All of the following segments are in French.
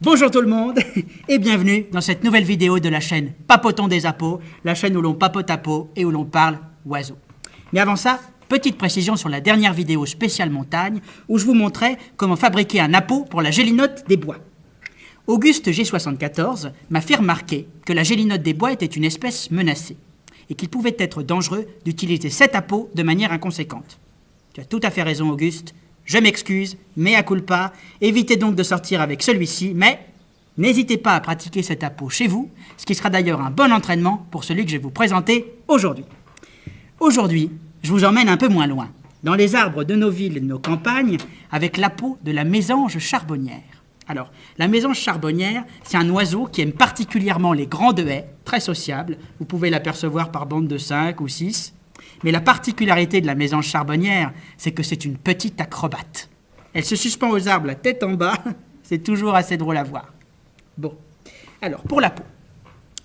Bonjour tout le monde et bienvenue dans cette nouvelle vidéo de la chaîne Papotons des Appos, la chaîne où l'on papote à peau et où l'on parle oiseaux. Mais avant ça, petite précision sur la dernière vidéo spéciale montagne où je vous montrais comment fabriquer un appôt pour la gélinote des bois. Auguste G74 m'a fait remarquer que la gélinote des bois était une espèce menacée et qu'il pouvait être dangereux d'utiliser cet appôt de manière inconséquente. Tu as tout à fait raison Auguste. Je m'excuse, mea culpa, évitez donc de sortir avec celui-ci, mais n'hésitez pas à pratiquer cet appôt chez vous, ce qui sera d'ailleurs un bon entraînement pour celui que je vais vous présenter aujourd'hui. Aujourd'hui, je vous emmène un peu moins loin, dans les arbres de nos villes et de nos campagnes, avec l'appôt de la mésange charbonnière. Alors, la mésange charbonnière, c'est un oiseau qui aime particulièrement les grandes haies, très sociable, vous pouvez l'apercevoir par bande de 5 ou 6. Mais la particularité de la mésange charbonnière, c'est que c'est une petite acrobate. Elle se suspend aux arbres la tête en bas, c'est toujours assez drôle à voir. Bon, alors pour la peau.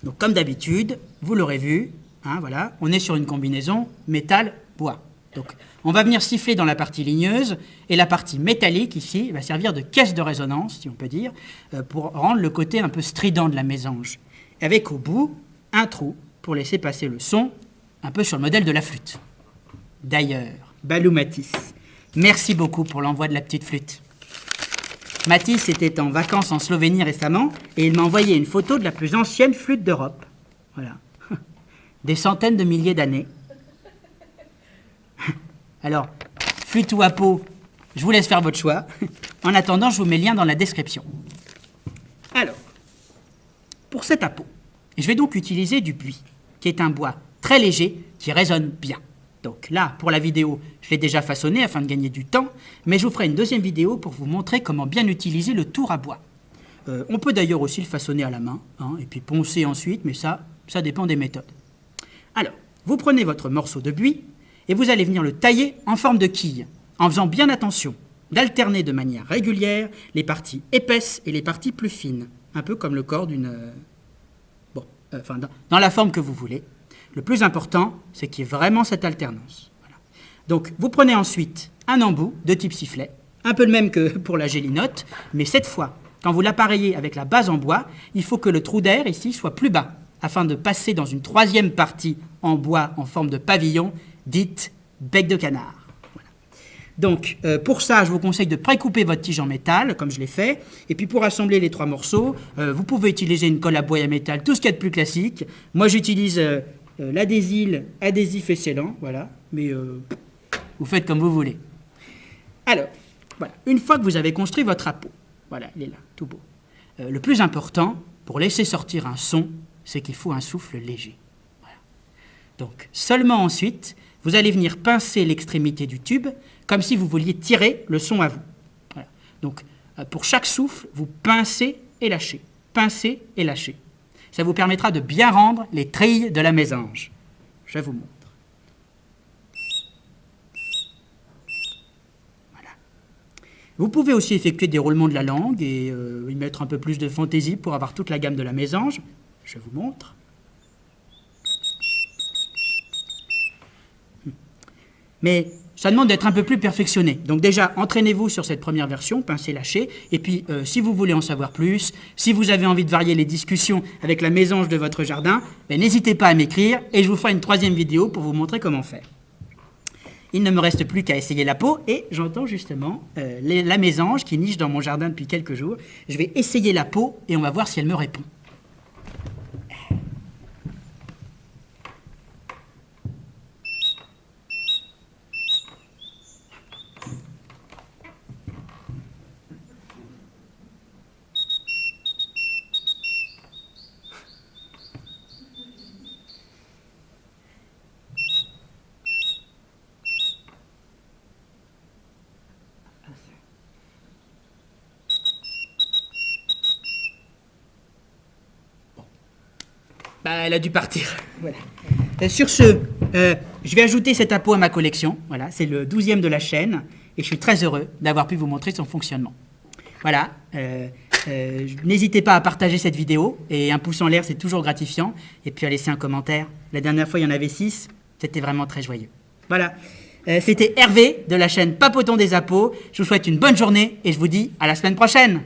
Donc comme d'habitude, vous l'aurez vu, voilà, on est sur une combinaison métal-bois. Donc on va venir siffler dans la partie ligneuse et la partie métallique ici va servir de caisse de résonance, si on peut dire, pour rendre le côté un peu strident de la mésange. Avec au bout un trou pour laisser passer le son, un peu sur le modèle de la flûte. D'ailleurs, Balou Matisse, merci beaucoup pour l'envoi de la petite flûte. Matisse était en vacances en Slovénie récemment et il m'a envoyé une photo de la plus ancienne flûte d'Europe. Voilà. Des centaines de milliers d'années. Alors, flûte ou appôt, je vous laisse faire votre choix. En attendant, je vous mets le lien dans la description. Alors, pour cet appôt, je vais donc utiliser du buis, qui est un bois très léger, qui résonne bien. Donc là, pour la vidéo, je l'ai déjà façonné afin de gagner du temps, mais je vous ferai une deuxième vidéo pour vous montrer comment bien utiliser le tour à bois. On peut d'ailleurs aussi le façonner à la main, et puis poncer ensuite, mais ça dépend des méthodes. Alors, vous prenez votre morceau de buis, et vous allez venir le tailler en forme de quille, en faisant bien attention d'alterner de manière régulière les parties épaisses et les parties plus fines, un peu comme le corps d'une... dans la forme que vous voulez. Le plus important, c'est qu'il y ait vraiment cette alternance. Voilà. Donc, vous prenez ensuite un embout de type sifflet, un peu le même que pour la gélinote, mais cette fois, quand vous l'appareillez avec la base en bois, il faut que le trou d'air ici soit plus bas, afin de passer dans une troisième partie en bois en forme de pavillon, dite bec de canard. Voilà. Donc, pour ça, je vous conseille de précouper votre tige en métal, comme je l'ai fait, et puis pour assembler les trois morceaux, vous pouvez utiliser une colle à bois et à métal, tout ce qu'il y a de plus classique. Moi, j'utilise... l'adhésil, adhésif et scellant, voilà, mais vous faites comme vous voulez. Alors, voilà, une fois que vous avez construit votre appôt, voilà, il est là, tout beau. Le plus important, pour laisser sortir un son, c'est qu'il faut un souffle léger. Voilà. Donc, seulement ensuite, vous allez venir pincer l'extrémité du tube, comme si vous vouliez tirer le son à vous. Voilà. Donc, pour chaque souffle, vous pincez et lâchez, pincez et lâchez. Ça vous permettra de bien rendre les trilles de la mésange. Je vous montre. Voilà. Vous pouvez aussi effectuer des roulements de la langue et y mettre un peu plus de fantaisie pour avoir toute la gamme de la mésange. Je vous montre. Mais ça demande d'être un peu plus perfectionné. Donc déjà, entraînez-vous sur cette première version, pincez, lâchez. Et puis, si vous voulez en savoir plus, si vous avez envie de varier les discussions avec la mésange de votre jardin, n'hésitez pas à m'écrire et je vous ferai une troisième vidéo pour vous montrer comment faire. Il ne me reste plus qu'à essayer la peau et j'entends justement la mésange qui niche dans mon jardin depuis quelques jours. Je vais essayer la peau et on va voir si elle me répond. Elle a dû partir. Voilà. Sur ce, je vais ajouter cet appôt à ma collection. Voilà, c'est le 12e de la chaîne et je suis très heureux d'avoir pu vous montrer son fonctionnement. Voilà, n'hésitez pas à partager cette vidéo et un pouce en l'air, c'est toujours gratifiant. Et puis à laisser un commentaire. La dernière fois, il y en avait 6. C'était vraiment très joyeux. Voilà, c'était Hervé de la chaîne Papotons des Appos. Je vous souhaite une bonne journée et je vous dis à la semaine prochaine.